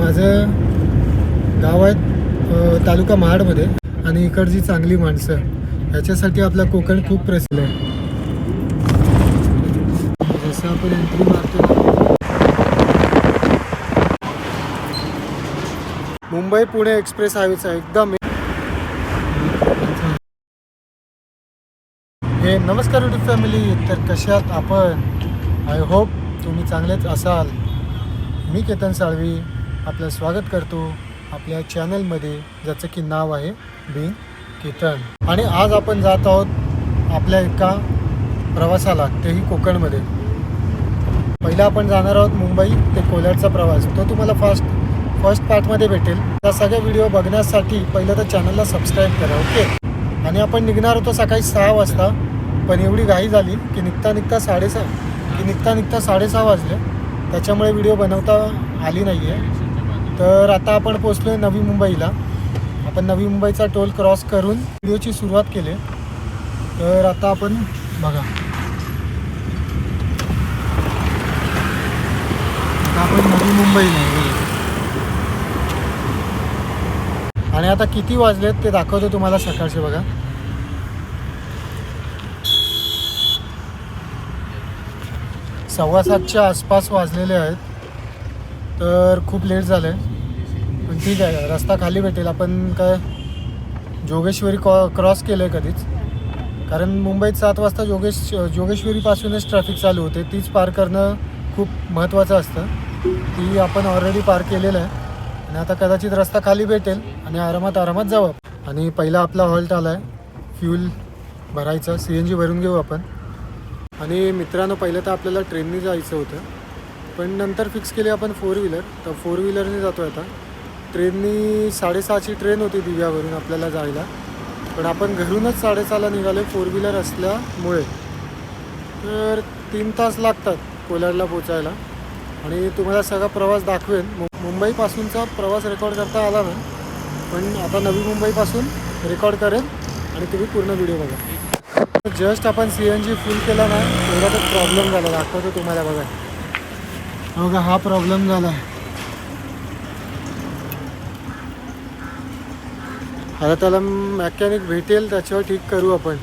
माझं गाव आहे तालुका महाडमध्ये आणि इकडची चांगली माणसं ह्याच्यासाठी आपला कोकण खूप प्रसिद्ध आहे. जसं आपण एंट्री मारतो मुंबई पुणे एक्सप्रेस हायवेचा एकदम हे. नमस्कार युट्यूब फॅमिली, तर कशात आपण? आय होप तुम्ही चांगलेच असाल. मी केतन साळवी आपलं स्वागत करतो आपल्या चॅनलमध्ये, ज्याचं की नाव आहे बिंग केतन. आणि आज आपण जात आहोत आपल्या एका प्रवासाला, तेही कोकणमध्ये. पहिला आपण जाणार आहोत मुंबई ते कोलाडचा प्रवास. तो तुम्हाला फर्स्ट पार्टमध्ये भेटेल. त्या सगळ्या व्हिडिओ बघण्यासाठी पहिलं तर चॅनलला सबस्क्राईब करा, ओके. आणि आपण निघणार होतो सकाळी 6 वाजता, पण एवढी घाई झाली की निघता 6:30 वाजले. त्याच्यामुळे व्हिडिओ बनवता आली नाही आहे. तर आता आपण पोचलो आहे नवी मुंबईला. आपण नवी मुंबईचा टोल क्रॉस करून व्हिडिओची सुरुवात केली. तर आता आपण बघा, आता आपण नवी मुंबईला. आणि आता किती वाजलेत ते दाखवतो तुम्हाला सकाळचे. बघा, 7:15च्या आसपास वाजलेले आहेत. तर खूप लेट झालं आहे, पण ठीक आहे, रस्ता खाली भेटेल. आपण काय जोगेश्वरी क्रॉस केलं आहे कधीच, कारण मुंबईत 7 वाजता जोगेश्वरीपासूनच ट्रॅफिक चालू होते. तीच पार करणं खूप महत्त्वाचं असतं. ती आपण ऑलरेडी पार केलेलं आहे. आणि आता कदाचित रस्ता खाली भेटेल आणि आरामात जाऊ. आणि पहिला आपला हॉल्ट आला आहे फ्यूल भरायचा. CNG भरून घेऊ आपण. आणि मित्रांनो, पहिलं तर आपल्याला ट्रेननी जायचं होतं, पण नंतर फिक्स केली आपण 4 व्हीलर. तर 4 व्हीलरने जातो आहे आता. ट्रेननी 6:30ची ट्रेन होती दिव्यावरून आपल्याला जायला, पण आपण घरूनच 6:30ला निघालो 4 व्हीलर असल्यामुळे. तर 3 तास लागतात कोलाडला पोचायला. आणि तुम्हाला सगळा प्रवास दाखवेन. मुंबईपासूनचा प्रवास रेकॉर्ड करता आला नाही, पण आता नवी मुंबईपासून रेकॉर्ड करेन आणि तुम्ही पूर्ण व्हिडिओ बघा. जस्ट आपण CNG फुल केला ना, तेवढा तर प्रॉब्लेम झाला. दाखवतो तुम्हाला. बघा, हा प्रॉब्लेम झाला आहे. आता त्याला मॅकॅनिक भेटेल, त्याच्यावर ठीक करू आपण.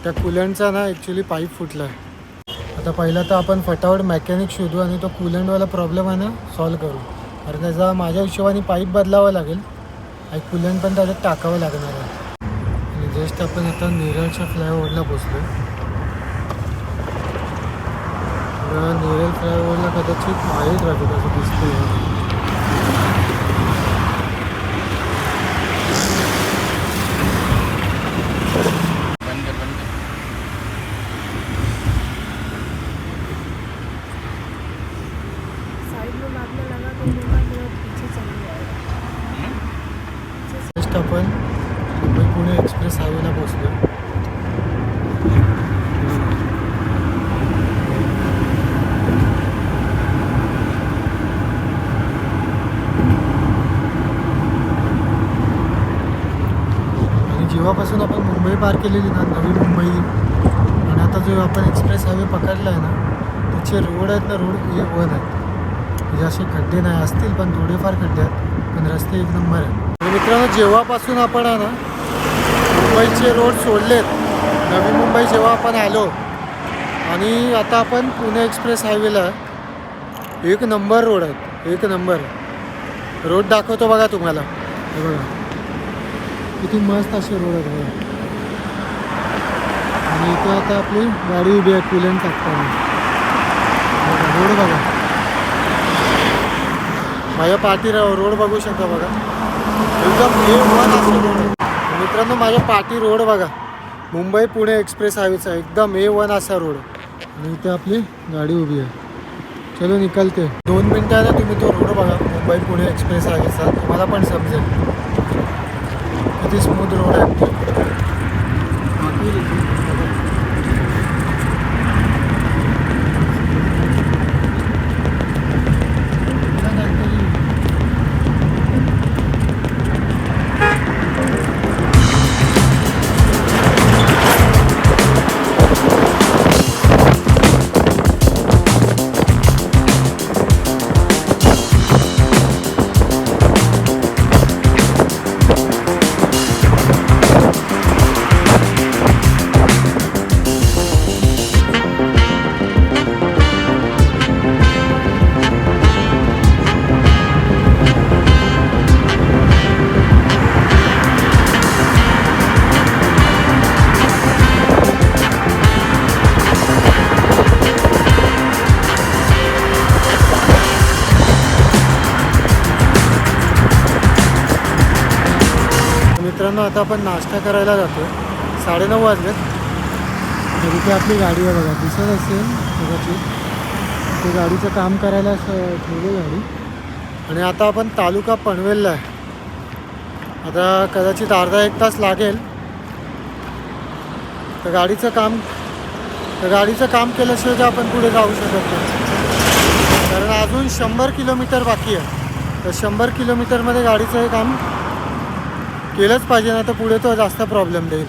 त्या कूलंटचा ना ॲक्च्युली पाईप फुटला आहे. आता पहिला तर आपण फटाफट मॅकॅनिक शोधू आणि तो कूलंटवाला प्रॉब्लेम आहे ना सॉल्व करू. कारण त्याचा माझ्या हिशोबाने पाईप बदलावा लागेल आणि कूलंट पण त्याच्यात टाकावं लागणार आहे. आणि जस्ट आपण आता नेरळच्या फ्लायओव्हरला पोचलो. नेरळ फ्लायओव्हरला कदाचित आहे ट्रॅफिक असं दिसतंय. जस्ट आपण मुंबई पुणे एक्सप्रेस हायवेला पोचलो. आणि जेव्हापासून आपण मुंबई पार केलेली ना, नवी मुंबई, आणि आता जो आपण एक्सप्रेस हायवे पकडला आहे ना, त्याचे रोड आहेत ना, रोड A1 आहेत. म्हणजे असे खड्डे नाही असतील, पण थोडेफार खड्डे आहेत, पण रस्ते एक नंबर आहेत. मित्रांनो, जेव्हापासून आपण आहे ना मुंबईचे रोड सोडलेत, नवी मुंबई जेव्हा आपण आलो आणि आता आपण पुणे एक्सप्रेस हायवेला, एक नंबर रोड आहेत, एक नंबर रोड दाखवतो बघा तुम्हाला. हे बघा किती मस्त असे रोड आहेत बघा. आणि इथे आता आपली गाडी उभी आहे कूलंट टाकताना. रोड बघा, माझ्या पाठी रोड बघू शकता बघा. एकदम A1 असे रोड आहे मित्रांनो. माझ्या पाठी रोड बघा, मुंबई पुणे एक्सप्रेस हायवेचा एकदम A1 असा रोड. आणि इथे आपली गाडी उभी आहे. चलो निकलते. 2 मिनटानं तुम्ही तो रोड बघा, मुंबई पुणे एक्सप्रेस हायवेचा. तुम्हाला पण समजेल किती स्मूथ रोड आहे. मित्रांनो, आता आपण नाश्ता करायला जातो. 9:30 वाजले. तर इथे आपली गाडी आहे बघा, दिसत असेल कदाचित. ते गाडीचं काम करायला ठेवली गाडी. आणि आता आपण तालुका पनवेलला आहे. आता कदाचित अर्धा एक तास लागेल. तर गाडीचं काम केल्याशिवाय आपण पुढे जाऊ शकत नाही, कारण अजून 100 किलोमीटर बाकी आहे. तर 100 किलोमीटरमध्ये गाडीचं हे काम केलंच पाहिजे, ना तर पुढे तो जास्त प्रॉब्लेम देईल.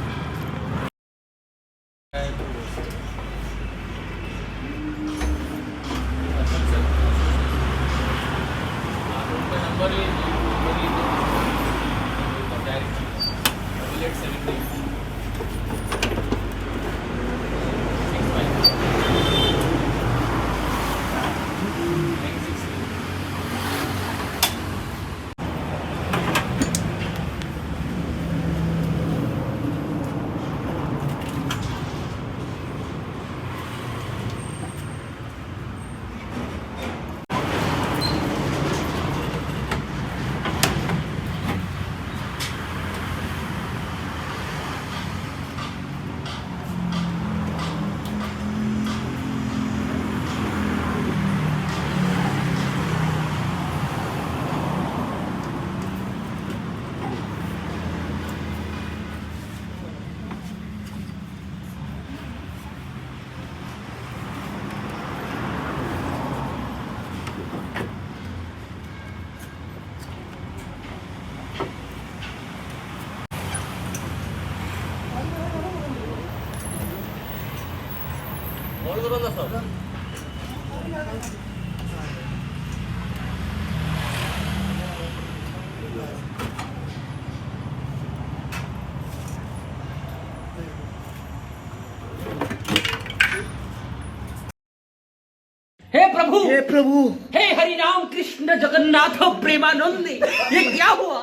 हे प्रभु, हे हरि राम कृष्ण जगन्नाथ प्रेमानंद, ये क्या हुआ?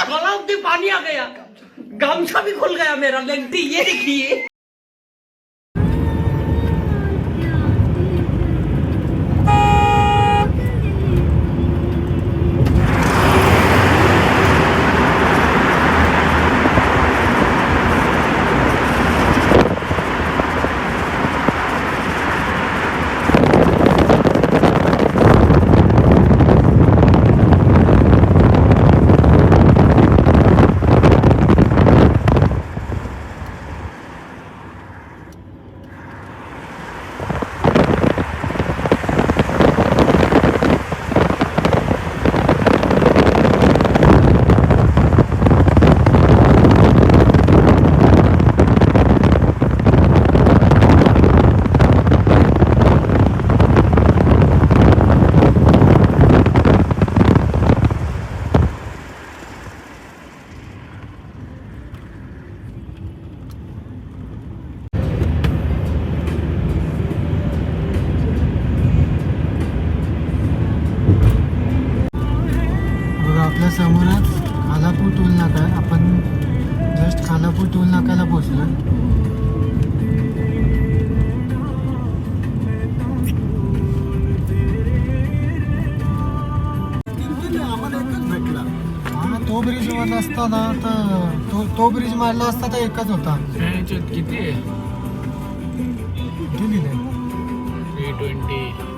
गला में पानी आ गया, गामछा भी खुल गया मेरा लेंटी. ये देखिए. आपल्या समोरच खालापूर टोल नाका आहे. आपण जस्ट खालापूर टोल नाक्याला पोहोचलो. हा, तो ब्रिज मारला असता ना, तर तो ब्रिज मारला असता तर एकच होता. किती आहे? किती लिहिलंय? 320.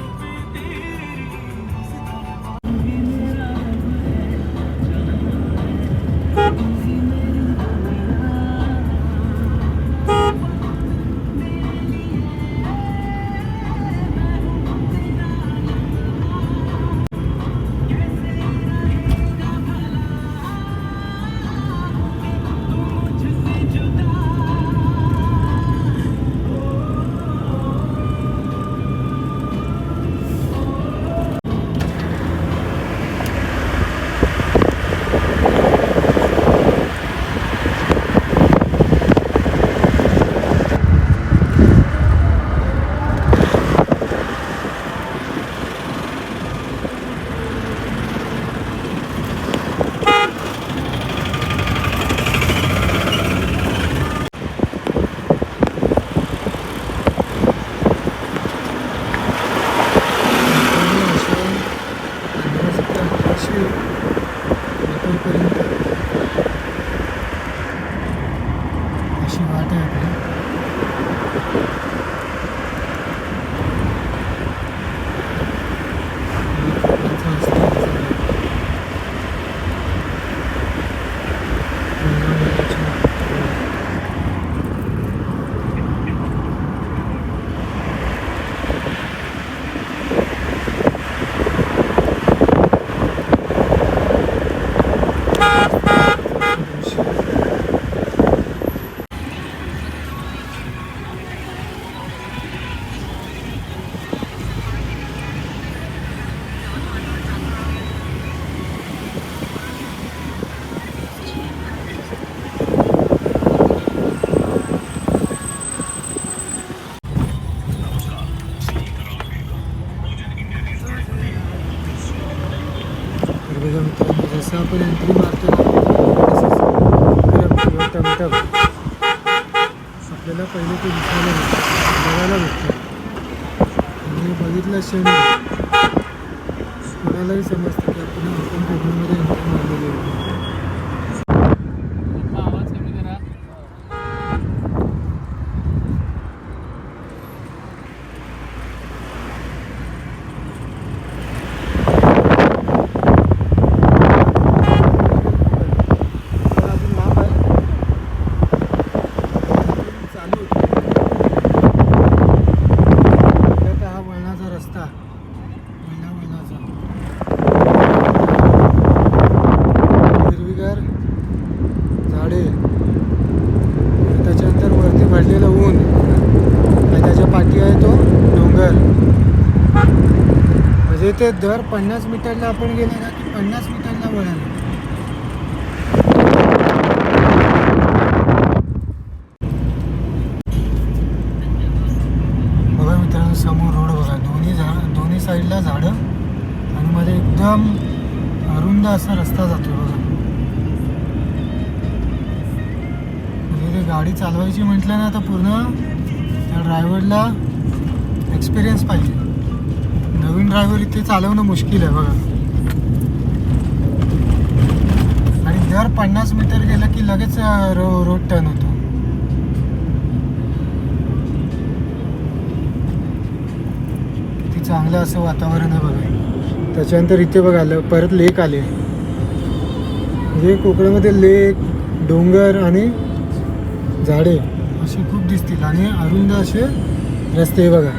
बघा मित्रांनो, जसं आपण एंट्री मारतो ना टमटम आपल्याला पहिले ते दिसायला भेटतं, बघायला भेटतं. आणि बघितलं क्षणी कोणालाही समजतं की आपण कोकणामध्ये एंट्री मारलेली आहे. हिरवीगार झाडे, त्याच्यानंतर वरती भरलेलं ऊन आणि त्याच्या पाठी आहे तो डोंगर. म्हणजे ते दर 50 मीटरला आपण गेलो ना की 50 मीटरला वळालं. बघा मित्रांनो, समोर रोड बघा, दोन्ही साईडला झाडं आणि मध्ये एकदम अरुंद असा रस्ता जातो बघा. म्हणजे ते गाडी चालवायची म्हटलं ना तर पूर्ण त्या ड्रायव्हरला एक्सपिरियन्स पाहिजे. नवीन ड्रायव्हर इथे चालवणं मुश्किल आहे बघा. आणि दर 50 मीटर गेलं की लगेच रोड टर्न होतो. किती चांगलं असं वातावरण आहे बघा. त्याच्यानंतर इथे बघा परत लेक आले. म्हणजे कोकणामध्ये लेक, डोंगर आणि झाडे अशी खूप दिसतील आणि अरुंद असे रस्ते बघा.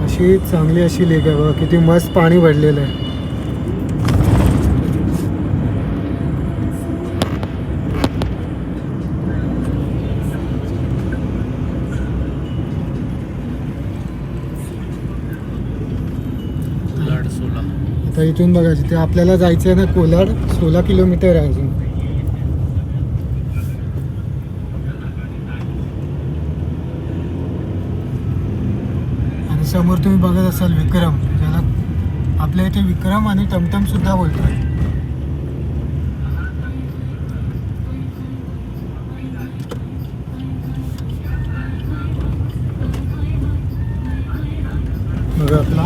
अशी चांगली अशी लेक आहे बघा. किती मस्त पाणी भरलेलं आहे. आता इथून बघायचं ते आपल्याला जायचं आहे ना कोलाड, 16 किलोमीटर आहे अजून. आणि समोर तुम्ही बघत असाल विक्रम, ज्याला आपल्या इथे विक्रम आणि टमटम सुद्धा बोलतात. बघा आपला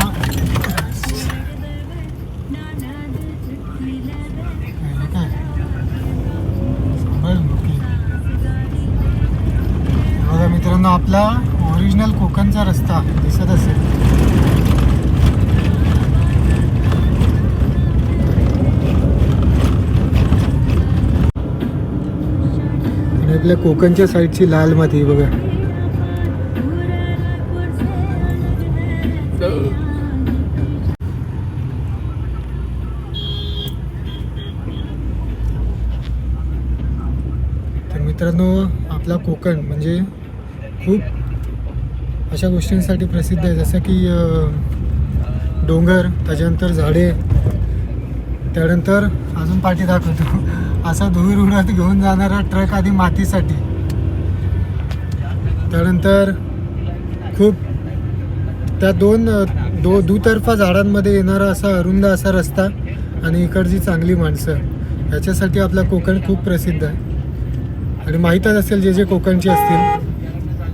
बघा मित्रांनो, आपला ओरिजिनल कोकणचा रस्ता दिसत असेल. आणि आपल्या कोकणच्या साईडची लाल माती बघा. तर मित्रांनो, आपला कोकण म्हणजे खूप अशा गोष्टींसाठी प्रसिद्ध आहे, जसं की डोंगर, त्याच्यानंतर झाडे, त्यानंतर अजून पाठी दाखवतो असा धूर उडत घेऊन जाणारा ट्रक आधी मातीसाठी, त्यानंतर खूप त्या दुतर्फा झाडांमध्ये येणारा असा अरुंद असा रस्ता आणि इकडची चांगली माणसं. याच्यासाठी आपला कोकण खूप प्रसिद्ध आहे. आणि माहीतच असेल जे जे कोकणचे असतील.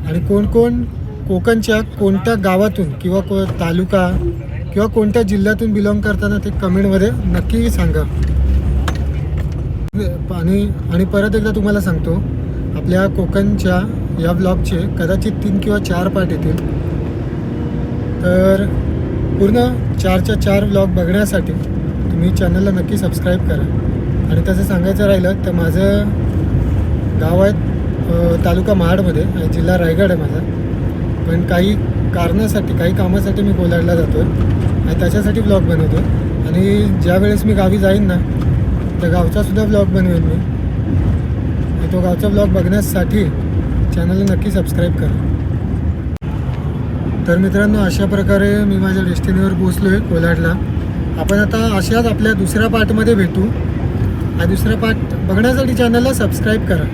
आणि कोण कोण कोकणच्या कोणत्या गावातून किंवा तालुका किंवा कोणत्या जिल्ह्यातून बिलॉंग करताना ते कमेंटमध्ये नक्की सांगा. आणि परत एकदा तुम्हाला सांगतो, आपल्या कोकणच्या या ब्लॉगचे कदाचित 3 किंवा 4 पार्ट येतील. तर पूर्ण 4च्या 4 ब्लॉग बघण्यासाठी तुम्ही चॅनलला नक्की सबस्क्राईब करा. आणि तसं सांगायचं राहिलं तर माझं गाव आहे तालुका महाडमध्ये, जिल्हा रायगड आहे माझा. पण काही कारणासाठी, काही कामासाठी मी कोलाडला जातो आहे आणि त्याच्यासाठी ब्लॉग बनवतो आहे. आणि ज्या वेळेस मी गावी जाईन ना, त्या गावचासुद्धा ब्लॉग बनवेन मी. आणि तो गावचा ब्लॉग बघण्यासाठी चॅनलला नक्की सबस्क्राईब करा. तर मित्रांनो, अशा प्रकारे मी माझ्या डेस्टिनीवर पोहोचलो आहे कोलाडला. आपण आता अशाच आपल्या दुसऱ्या पार्टमध्ये भेटू. हा दुसरा पार्ट बघण्यासाठी चॅनलला सबस्क्राईब करा.